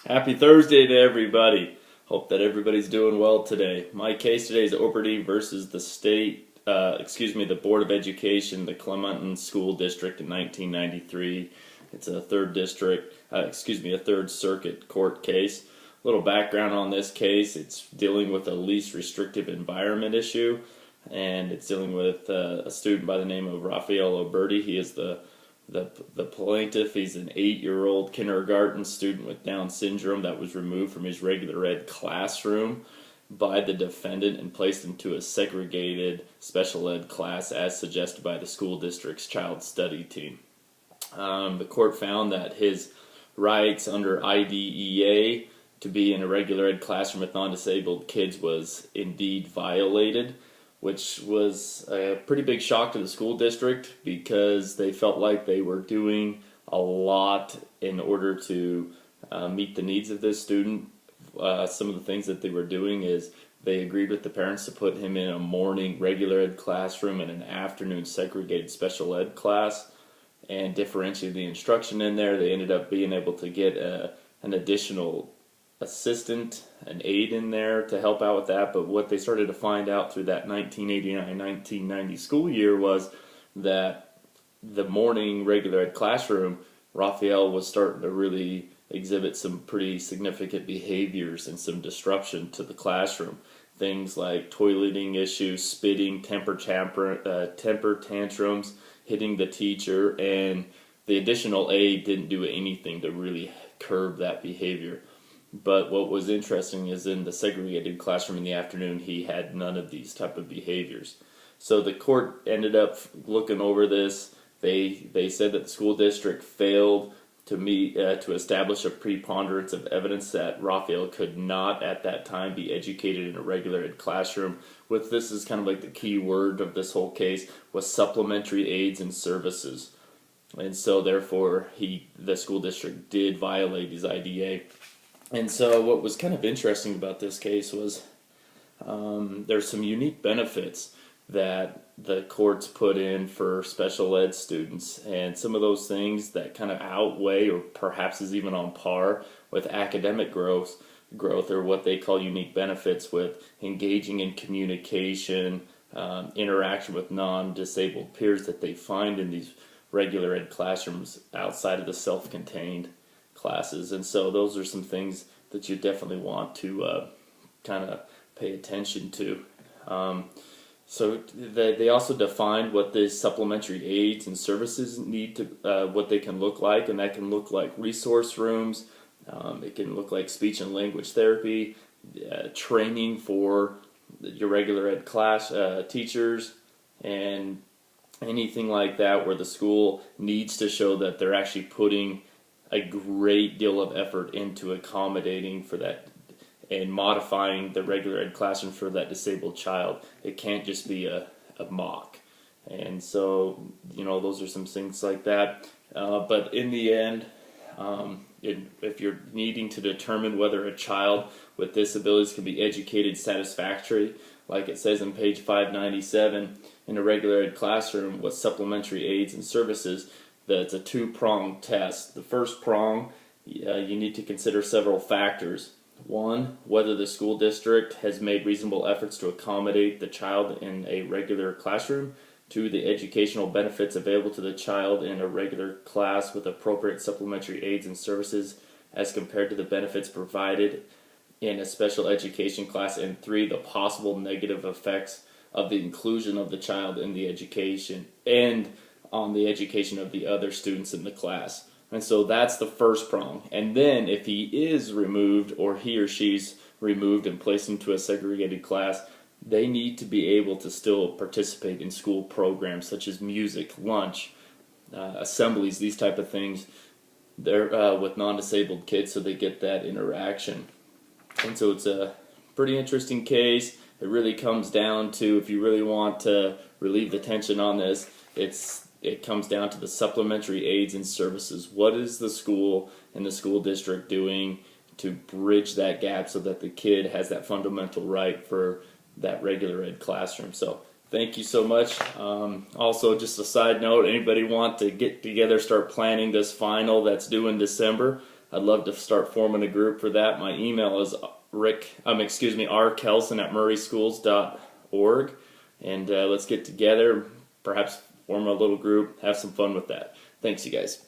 Happy Thursday to everybody. Hope that everybody's doing well today. My case today is Oberti versus the Board of Education, the Clementon School District in 1993. It's a third circuit court case. A little background on this case: it's dealing with a least restrictive environment issue, and it's dealing with a student by the name of Raphael Oberti. He is the plaintiff. He's an 8-year-old kindergarten student with Down syndrome that was removed from his regular ed classroom by the defendant and placed into a segregated special ed class as suggested by the school district's child study team. The court found that his rights under IDEA to be in a regular ed classroom with non-disabled kids was indeed violated, which was a pretty big shock to the school district because they felt like they were doing a lot in order to meet the needs of this student. Some of the things that they were doing is they agreed with the parents to put him in a morning regular ed classroom and an afternoon segregated special ed class and differentiate the instruction in there. They ended up being able to get an additional assistant, an aide in there to help out with that. But what they started to find out through that 1989-1990 school year was that the morning regular ed classroom, Raphael was starting to really exhibit some pretty significant behaviors and some disruption to the classroom. Things like toileting issues, spitting, temper tantrums, hitting the teacher, and the additional aide didn't do anything to really curb that behavior. But what was interesting is in the segregated classroom in the afternoon, he had none of these type of behaviors. So the court ended up looking over this. They said that the school district failed to establish a preponderance of evidence that Raphael could not at that time be educated in a regular ed classroom. With this is kind of like the key word of this whole case was supplementary aids and services. And so therefore the school district did violate his IDA. And so what was kind of interesting about this case was there's some unique benefits that the courts put in for special ed students, and some of those things that kind of outweigh or perhaps is even on par with academic growth or what they call unique benefits with engaging in communication, interaction with non-disabled peers that they find in these regular ed classrooms outside of the self-contained classes. And so those are some things that you definitely want to kind of pay attention to. So they also defined what the supplementary aids and services need to, what they can look like, and that can look like resource rooms, it can look like speech and language therapy, training for your regular ed class teachers, and anything like that where the school needs to show that they're actually putting a great deal of effort into accommodating for that and modifying the regular ed classroom for that disabled child. It can't just be a mock. And so, those are some things like that. But in the end, if you're needing to determine whether a child with disabilities can be educated satisfactorily, like it says on page 597, in a regular ed classroom with supplementary aids and services, that's a two-pronged test. The first prong, you need to consider several factors. One, whether the school district has made reasonable efforts to accommodate the child in a regular classroom. Two, the educational benefits available to the child in a regular class with appropriate supplementary aids and services as compared to the benefits provided in a special education class. And three, the possible negative effects of the inclusion of the child in the education and on the education of the other students in the class. And so that's the first prong. And then if he is removed or he or she's removed and placed into a segregated class, they need to be able to still participate in school programs such as music, lunch, assemblies, these type of things. They're with non-disabled kids, so they get that interaction. And so it's a pretty interesting case. It really comes down to, if you really want to relieve the tension on this, it comes down to the supplementary aids and services. What is the school and the school district doing to bridge that gap so that the kid has that fundamental right for that regular ed classroom? So thank you so much. Also, just a side note, anybody want to get together, start planning this final that's due in December, I'd love to start forming a group for that. My email is rkelson@murrayschools.org, and let's get together, perhaps form a little group, have some fun with that. Thanks, you guys.